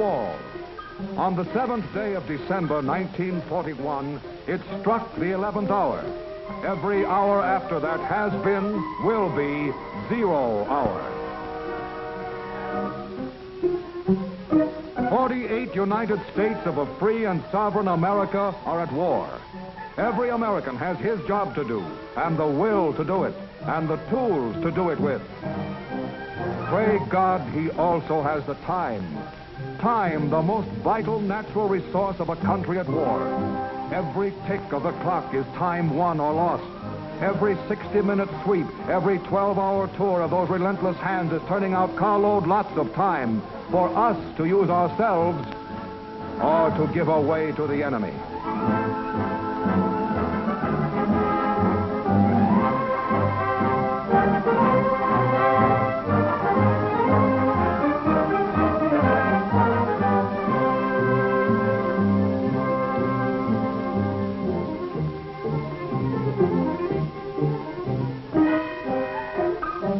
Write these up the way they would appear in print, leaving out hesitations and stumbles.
wall. On the 7th day of December, 1941, it struck the 11th hour. Every hour after that has been, will be, 0 hour. 48 United States of a free and sovereign America are at war. Every American has his job to do, and the will to do it, and the tools to do it with. Pray God he also has the time. Time, the most vital natural resource of a country at war. Every tick of the clock is time won or lost. Every 60-minute sweep, every 12-hour tour of those relentless hands is turning out carload lots of time for us to use ourselves or to give away to the enemy.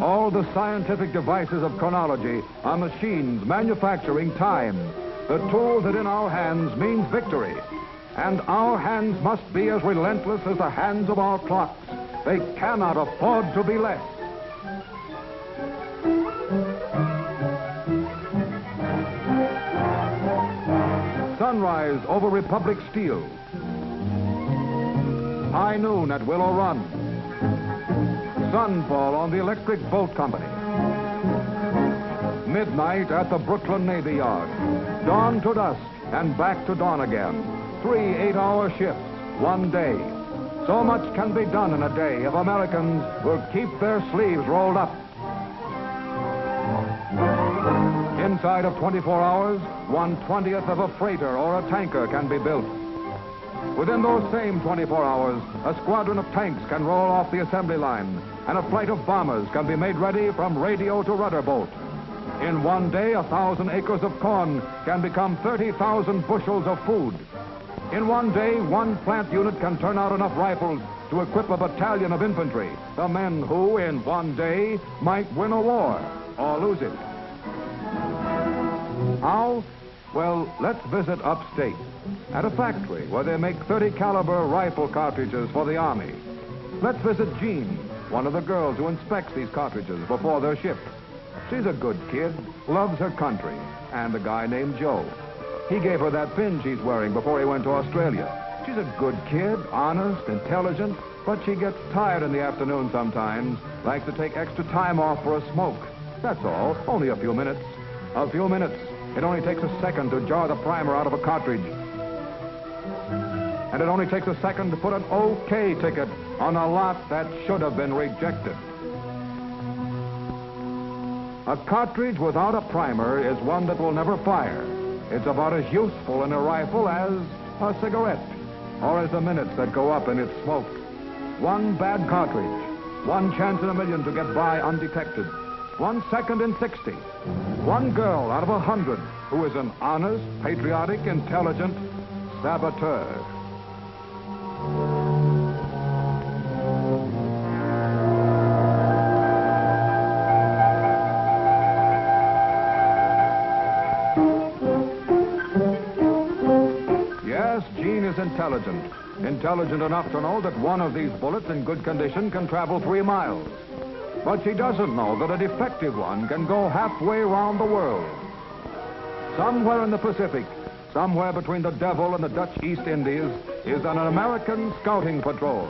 All the scientific devices of chronology are machines manufacturing time. The tool that in our hands means victory. And our hands must be as relentless as the hands of our clocks. They cannot afford to be less. Sunrise over Republic Steel. High noon at Willow Run. Sunfall on the Electric Boat Company. Midnight at the Brooklyn Navy Yard. Dawn to dusk and back to dawn again. 3 8-hour shifts, 1 day. So much can be done in a day if Americans will keep their sleeves rolled up. Inside of 24 hours, 1/20th of a freighter or a tanker can be built. Within those same 24 hours, a squadron of tanks can roll off the assembly line, and a flight of bombers can be made ready from radio to rudder boat. In 1 day, 1,000 acres of corn can become 30,000 bushels of food. In 1 day, 1 plant unit can turn out enough rifles to equip a battalion of infantry, the men who, in 1 day, might win a war or lose it. How? Well, let's visit upstate at a factory where they make 30 caliber rifle cartridges for the Army. Let's visit Jean, one of the girls who inspects these cartridges before they're shipped. She's a good kid, loves her country, and a guy named Joe. He gave her that pin she's wearing before he went to Australia. She's a good kid, honest, intelligent, but she gets tired in the afternoon sometimes, likes to take extra time off for a smoke. That's all, only a few minutes. A few minutes. It only takes a second to jar the primer out of a cartridge. And it only takes a second to put an OK ticket on a lot that should have been rejected. A cartridge without a primer is one that will never fire. It's about as useful in a rifle as a cigarette, or as the minutes that go up in its smoke. 1 bad cartridge, 1 chance in a million to get by undetected. 1 second in 60. 1 girl out of 100 who is an honest, patriotic, intelligent saboteur. Yes, Jean is intelligent. Intelligent enough to know that one of these bullets in good condition can travel 3 miles. But she doesn't know that a defective one can go halfway around the world. Somewhere in the Pacific, somewhere between the Devil and the Dutch East Indies, is an American scouting patrol.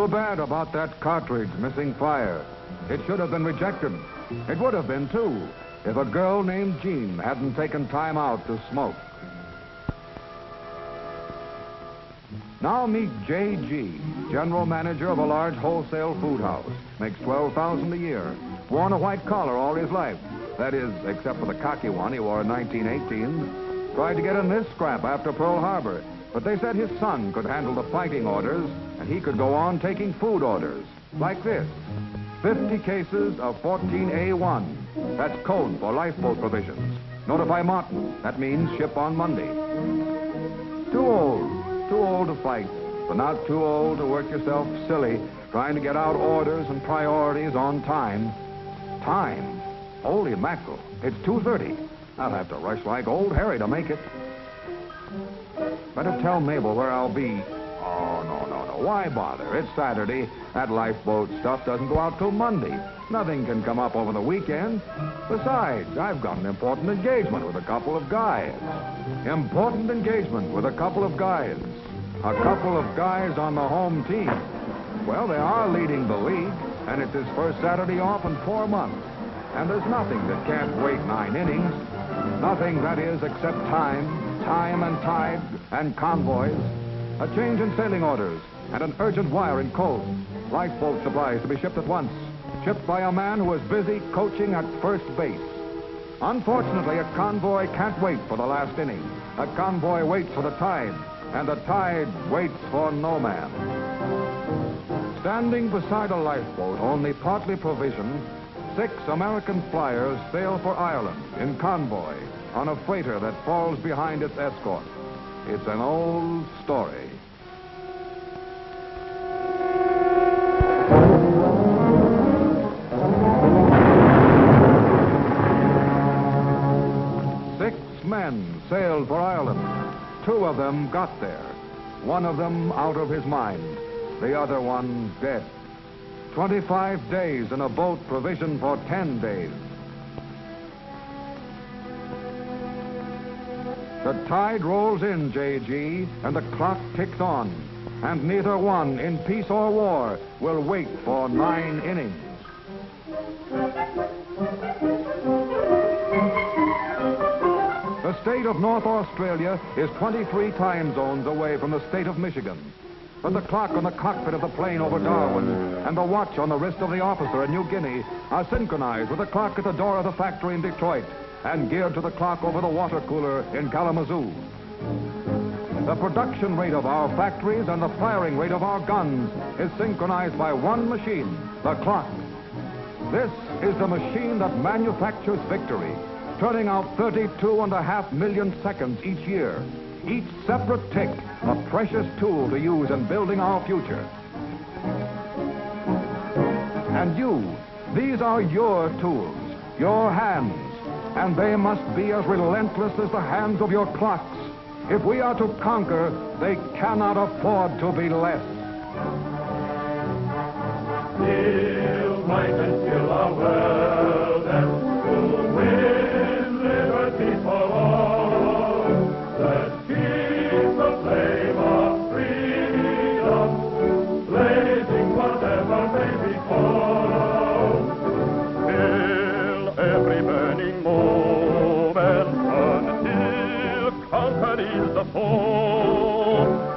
bad about that cartridge missing fire. It should have been rejected. It would have been, too, if a girl named Jean hadn't taken time out to smoke. Now meet J.G., general manager of a large wholesale food house. Makes $12,000 a year. Worn a white collar all his life. That is, except for the cocky one he wore in 1918. Tried to get in this scrap after Pearl Harbor, but they said his son could handle the fighting orders, and he could go on taking food orders. Like this. 50 cases of 14A1. That's code for lifeboat provisions. Notify Martin. That means ship on Monday. Too old to fight, but not too old to work yourself silly trying to get out orders and priorities on time. Time? Holy mackerel, it's 2:30. I'll have to rush like old Harry to make it. Better tell Mabel where I'll be. Oh, no. Why bother? It's Saturday. That lifeboat stuff doesn't go out till Monday. Nothing can come up over the weekend. Besides, I've got an important engagement with a couple of guys. Important engagement with a couple of guys. A couple of guys on the home team. Well, they are leading the league, and it's his first Saturday off in 4 months. And there's nothing that can't wait 9 innings. Nothing, that is, except time and tide and convoys. A change in sailing orders and an urgent wire in code. Lifeboat supplies to be shipped at once. Shipped by a man who is busy coaching at first base. Unfortunately, a convoy can't wait for the last inning. A convoy waits for the tide, and the tide waits for no man. Standing beside a lifeboat, only partly provisioned, 6 American flyers sail for Ireland in convoy on a freighter that falls behind its escort. It's an old story. Men sailed for Ireland. 2 of them got there. 1 of them out of his mind. The other one dead. 25 days in a boat provisioned for 10 days. The tide rolls in, J.G., and the clock ticks on. And neither one, in peace or war, will wait for 9 innings. The state of North Australia is 23 time zones away from the state of Michigan. But the clock on the cockpit of the plane over Darwin and the watch on the wrist of the officer in New Guinea are synchronized with the clock at the door of the factory in Detroit and geared to the clock over the water cooler in Kalamazoo. The production rate of our factories and the firing rate of our guns is synchronized by one machine, the clock. This is the machine that manufactures victory, turning out 32.5 million seconds each year. Each separate tick, a precious tool to use in building our future. And you, these are your tools, your hands, and they must be as relentless as the hands of your clocks. If we are to conquer, they cannot afford to be less. Still might and still our world and to win liberty for all. Let's keep the flame of freedom blazing whatever may befall. Till every burning moment until conquered is the foe.